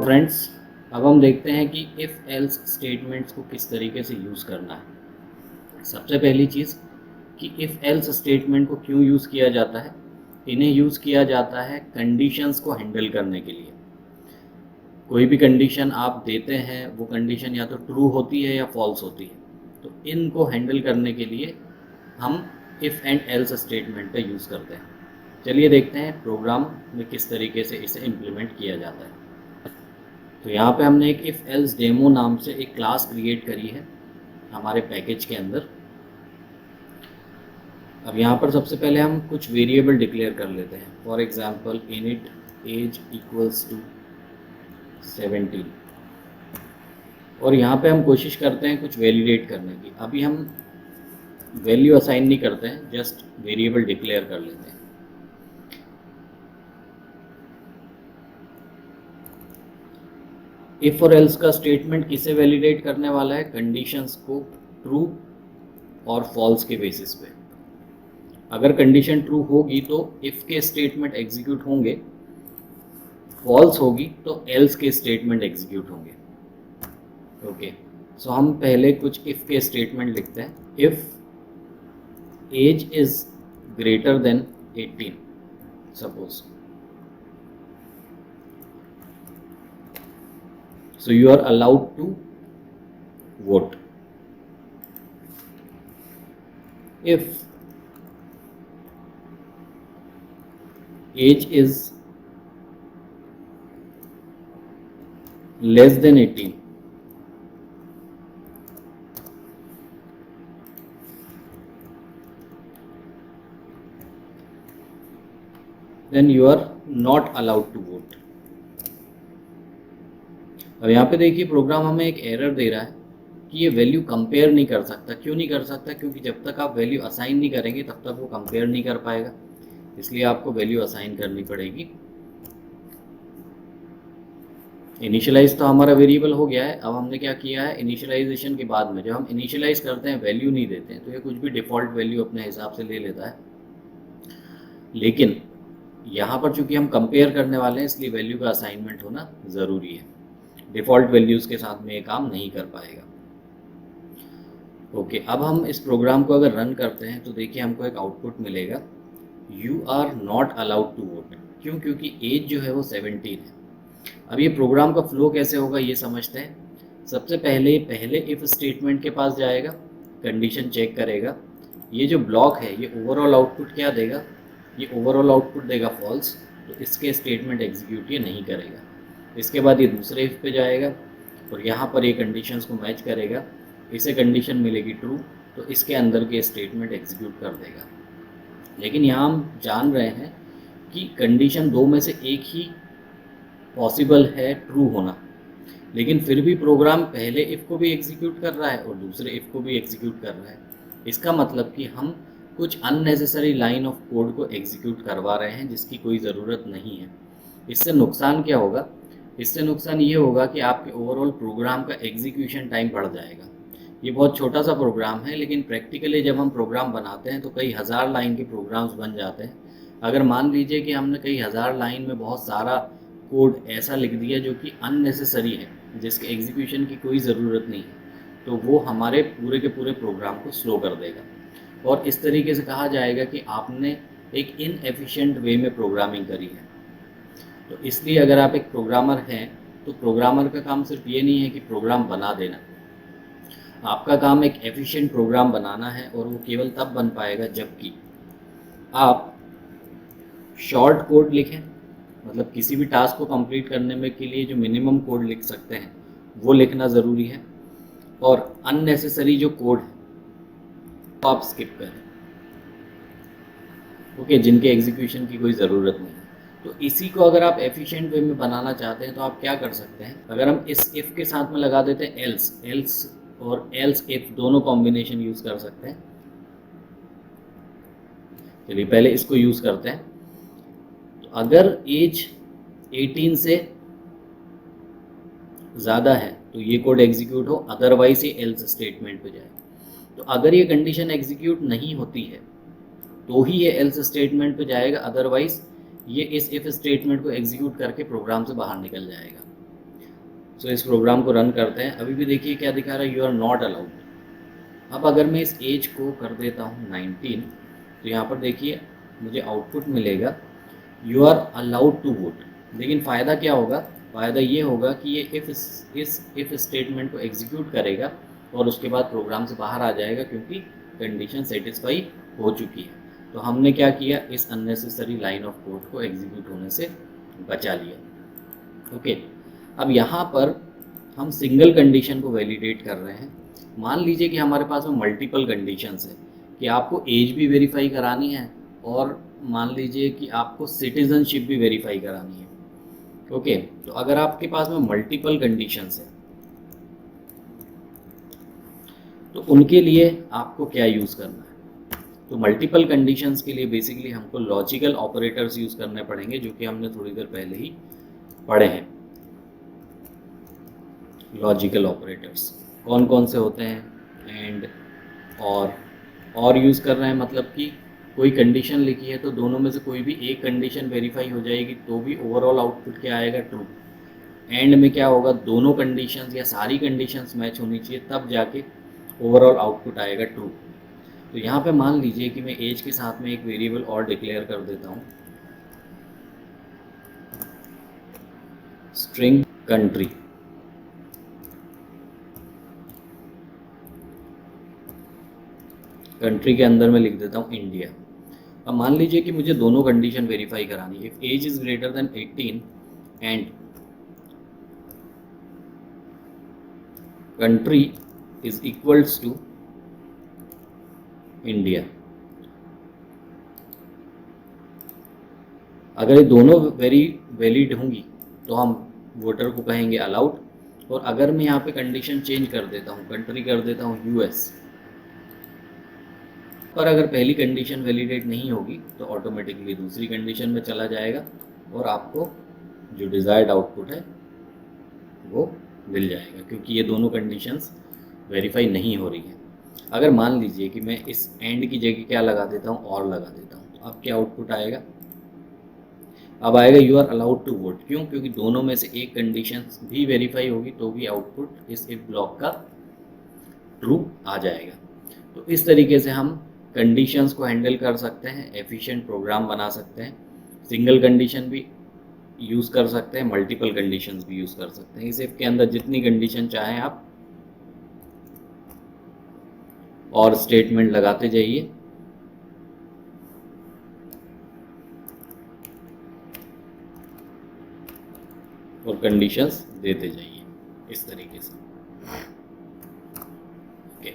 Friends, अब हम देखते हैं कि इफ़ एल्स स्टेटमेंट्स को किस तरीके से यूज़ करना है। सबसे पहली चीज़ कि इफ़ एल्स स्टेटमेंट को क्यों यूज़ किया जाता है। इन्हें यूज़ किया जाता है कंडीशंस को हैंडल करने के लिए। कोई भी कंडीशन आप देते हैं, वो कंडीशन या तो ट्रू होती है या फॉल्स होती है, तो इनको हैंडल करने के लिए हम इफ़ एंड एल्स स्टेटमेंट का यूज़ करते हैं। चलिए देखते हैं प्रोग्राम में किस तरीके से इसे इम्प्लीमेंट किया जाता है। तो यहाँ पे हमने एक इफ़ एल्स डेमो नाम से एक क्लास क्रिएट करी है हमारे पैकेज के अंदर। अब यहाँ पर सबसे पहले हम कुछ वेरिएबल डिक्लेयर कर लेते हैं। For example init age equals to 17 और यहाँ पे हम कोशिश करते हैं कुछ वैलिडेट करने की। अभी हम वैल्यू असाइन नहीं करते हैं, जस्ट वेरिएबल डिक्लेयर कर लेते हैं। इफ और एल्स का स्टेटमेंट किसे वैलिडेट करने वाला है? कंडीशंस को ट्रू और फॉल्स के बेसिस पे। अगर कंडीशन ट्रू होगी तो इफ के स्टेटमेंट एग्जीक्यूट होंगे, फॉल्स होगी तो एल्स के स्टेटमेंट एग्जीक्यूट होंगे। ओके, सो हम पहले कुछ इफ के स्टेटमेंट लिखते हैं। If age is greater than 18 suppose, so you are allowed to vote. If age is less than 18, then you are not allowed to vote. अब यहाँ पे देखिए प्रोग्राम हमें एक एरर दे रहा है कि ये वैल्यू कंपेयर नहीं कर सकता। क्यों नहीं कर सकता? क्योंकि जब तक आप वैल्यू असाइन नहीं करेंगे तब तक वो कंपेयर नहीं कर पाएगा, इसलिए आपको वैल्यू असाइन करनी पड़ेगी। इनिशियलाइज तो हमारा वेरिएबल हो गया है। अब हमने क्या किया है, इनिशियलाइजेशन के बाद में जब हम इनिशियलाइज करते हैं, वैल्यू नहीं देते हैं, तो ये कुछ भी डिफ़ॉल्ट वैल्यू अपने हिसाब से ले लेता है। लेकिन यहाँ पर चूंकि हम कंपेयर करने वाले हैं, इसलिए वैल्यू का असाइनमेंट होना ज़रूरी है। डिफ़ॉल्ट वैल्यूज़ के साथ में ये काम नहीं कर पाएगा। ओके, अब हम इस प्रोग्राम को अगर रन करते हैं तो देखिए हमको एक आउटपुट मिलेगा, you are not allowed to vote. क्यों? क्योंकि एज जो है वो 17 है। अब ये प्रोग्राम का फ्लो कैसे होगा ये समझते हैं। सबसे पहले इफ़ स्टेटमेंट के पास जाएगा, कंडीशन चेक करेगा। ये जो ब्लॉक है ये ओवरऑल आउटपुट क्या देगा? ये ओवरऑल आउटपुट देगा फॉल्स, तो इसके स्टेटमेंट एग्जीक्यूट ये नहीं करेगा। इसके बाद ये दूसरे इफ़ पे जाएगा और यहाँ पर ये कंडीशंस को मैच करेगा। इसे कंडीशन मिलेगी ट्रू, तो इसके अंदर के स्टेटमेंट एग्जीक्यूट कर देगा। लेकिन यहाँ हम जान रहे हैं कि कंडीशन दो में से एक ही पॉसिबल है ट्रू होना, लेकिन फिर भी प्रोग्राम पहले इफ़ को भी एग्जीक्यूट कर रहा है और दूसरे इफ़ को भी एग्जीक्यूट कर रहा है। इसका मतलब कि हम कुछ अननेसेसरी लाइन ऑफ कोड को एग्जीक्यूट करवा रहे हैं जिसकी कोई ज़रूरत नहीं है। इससे नुकसान क्या होगा? इससे नुकसान ये होगा कि आपके ओवरऑल प्रोग्राम का एग्जीक्यूशन टाइम बढ़ जाएगा। ये बहुत छोटा सा प्रोग्राम है, लेकिन प्रैक्टिकली जब हम प्रोग्राम बनाते हैं तो कई हज़ार लाइन के प्रोग्राम्स बन जाते हैं। अगर मान लीजिए कि हमने कई हज़ार लाइन में बहुत सारा कोड ऐसा लिख दिया जो कि अननेसेसरी है, जिसके एग्जीक्यूशन की कोई ज़रूरत नहीं है, तो वो हमारे पूरे के पूरे प्रोग्राम को स्लो कर देगा और इस तरीके से कहा जाएगा कि आपने एक इनएफिशिएंट वे में प्रोग्रामिंग करी है। तो इसलिए अगर आप एक प्रोग्रामर हैं तो प्रोग्रामर का काम सिर्फ ये नहीं है कि प्रोग्राम बना देना। आपका काम एक एफिशिएंट प्रोग्राम बनाना है, और वो केवल तब बन पाएगा जबकि आप शॉर्ट कोड लिखें। मतलब किसी भी टास्क को कंप्लीट करने में के लिए जो मिनिमम कोड लिख सकते हैं वो लिखना ज़रूरी है, और अननेसेसरी जो कोड है वो आप स्किप करें। ओके, जिनके एग्जीक्यूशन की कोई ज़रूरत नहीं है। तो इसी को अगर आप एफिशिएंट वे में बनाना चाहते हैं तो आप क्या कर सकते हैं, अगर हम इस इफ़ के साथ में लगा देते हैं एल्स और एल्स इफ दोनों कॉम्बिनेशन यूज़ कर सकते हैं। चलिए पहले इसको यूज़ करते हैं। तो अगर एज 18 से ज़्यादा है तो ये कोड एग्जीक्यूट हो, अदरवाइज ये एल्स स्टेटमेंट पे जाए। तो अगर ये कंडीशन एग्जीक्यूट नहीं होती है तो ही ये एल्स स्टेटमेंट पे जाएगा, अदरवाइज ये इस इफ स्टेटमेंट को एग्जीक्यूट करके प्रोग्राम से बाहर निकल जाएगा। सो इस प्रोग्राम को रन करते हैं। अभी भी देखिए क्या दिखा रहा है, यू आर नॉट अलाउड। अब अगर मैं इस एज को कर देता हूँ 19, तो यहाँ पर देखिए मुझे आउटपुट मिलेगा you are allowed to vote. लेकिन फ़ायदा क्या होगा, फ़ायदा ये होगा कि ये इफ़ स्टेटमेंट को एग्जीक्यूट करेगा और उसके बाद प्रोग्राम से बाहर आ जाएगा, क्योंकि कंडीशन सेटिस्फाई हो चुकी है। तो हमने क्या किया, इस अननेसेसरी लाइन ऑफ कोड को एग्जीक्यूट होने से बचा लिया। ओके, अब यहाँ पर हम सिंगल कंडीशन को वैलिडेट कर रहे हैं। मान लीजिए कि हमारे पास में मल्टीपल कंडीशंस है कि आपको एज भी वेरीफाई करानी है और मान लीजिए कि आपको सिटीजनशिप भी वेरीफाई करानी है। ओके, तो अगर आपके पास में मल्टीपल कंडीशंस है तो उनके लिए आपको क्या यूज़ करना है। तो मल्टीपल कंडीशंस के लिए बेसिकली हमको लॉजिकल ऑपरेटर्स यूज़ करने पड़ेंगे, जो कि हमने थोड़ी देर पहले ही पढ़े हैं। लॉजिकल ऑपरेटर्स कौन कौन से होते हैं, एंड और यूज़ कर रहे हैं, मतलब कि कोई कंडीशन लिखी है तो दोनों में से कोई भी एक कंडीशन वेरीफाई हो जाएगी तो भी ओवरऑल आउटपुट क्या आएगा, ट्रू। एंड में क्या होगा, दोनों कंडीशंस या सारी कंडीशंस मैच होनी चाहिए, तब जाके ओवरऑल आउटपुट आएगा ट्रू। तो यहाँ पे मान लीजिए कि मैं एज के साथ में एक वेरिएबल और डिक्लेयर कर देता हूँ, स्ट्रिंग कंट्री। कंट्री के अंदर मैं लिख देता हूँ इंडिया। अब मान लीजिए कि मुझे दोनों कंडीशन वेरीफाई करानी है। If age is greater than 18 and country is equals to India, अगर ये दोनों वैलिड होंगी तो हम वोटर को कहेंगे अलाउड। और अगर मैं यहाँ पे कंडीशन चेंज कर देता हूँ, कंट्री कर देता हूँ यूएस, पर अगर पहली कंडीशन वैलिडेट नहीं होगी तो ऑटोमेटिकली दूसरी कंडीशन में चला जाएगा और आपको जो डिज़ायर्ड आउटपुट है वो मिल जाएगा, क्योंकि ये दोनों कंडीशंस वेरीफाई नहीं हो रही है। अगर मान लीजिए कि मैं इस एंड की जगह क्या लगा देता हूँ, और लगा देता हूँ, तो अब क्या आउटपुट आएगा, अब आएगा you are allowed to vote. क्यों, क्योंकि दोनों में से एक कंडीशन भी वेरीफाई होगी तो भी आउटपुट इस इफ ब्लॉक का ट्रू आ जाएगा। तो इस तरीके से हम कंडीशंस को हैंडल कर सकते हैं, एफिशिएंट प्रोग्राम बना सकते हैं। सिंगल कंडीशन भी यूज़ कर सकते हैं, मल्टीपल कंडीशंस भी यूज़ कर सकते हैं। इस इफ के अंदर जितनी कंडीशन चाहें आप और स्टेटमेंट लगाते जाइए, और कंडीशंस देते जाइए इस तरीके से। ओके,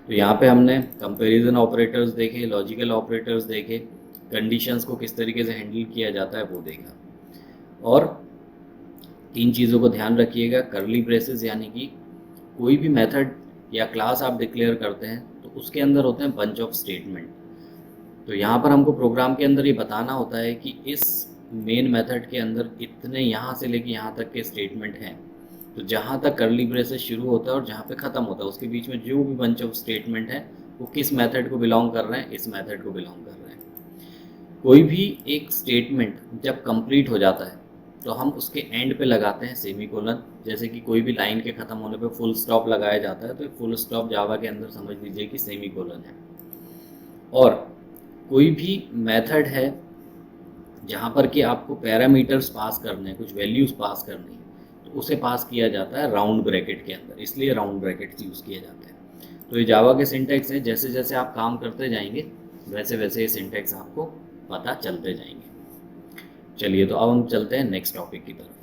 तो यहाँ पे हमने कंपैरिजन ऑपरेटर्स देखे, लॉजिकल ऑपरेटर्स देखे, कंडीशंस को किस तरीके से हैंडल किया जाता है वो देखा। और 3 चीज़ों को ध्यान रखिएगा, कर्ली ब्रेसेस यानी कि कोई भी मेथड या क्लास आप डिक्लेयर करते हैं तो उसके अंदर होते हैं बंच ऑफ स्टेटमेंट। तो यहाँ पर हमको प्रोग्राम के अंदर ये बताना होता है कि इस मेन मेथड के अंदर इतने यहाँ से लेके यहाँ तक के स्टेटमेंट हैं। तो जहाँ तक कर्ली ब्रेसेस शुरू होता है और जहाँ पे ख़त्म होता है उसके बीच में जो भी बंच ऑफ स्टेटमेंट है वो किस मेथड को बिलोंग कर रहे हैं, इस मेथड को बिलोंग कर रहे हैं। कोई भी एक स्टेटमेंट जब कंप्लीट हो जाता है तो हम उसके एंड पे लगाते हैं सेमीकोलन। जैसे कि कोई भी लाइन के ख़त्म होने पे फुल स्टॉप लगाया जाता है, तो फुल स्टॉप जावा के अंदर समझ लीजिए कि सेमीकोलन है। और कोई भी मेथड है जहाँ पर कि आपको पैरामीटर्स पास करने हैं, कुछ वैल्यूज़ पास करनी है, तो उसे पास किया जाता है राउंड ब्रैकेट के अंदर, इसलिए राउंड ब्रैकेट्स यूज़ किए जाते हैं। तो ये जावा के सिंटैक्स हैं, जैसे जैसे आप काम करते जाएंगे वैसे वैसे ये सिंटैक्स आपको पता चलते जाएंगे। चलिए, तो अब हम चलते हैं नेक्स्ट टॉपिक की तरफ।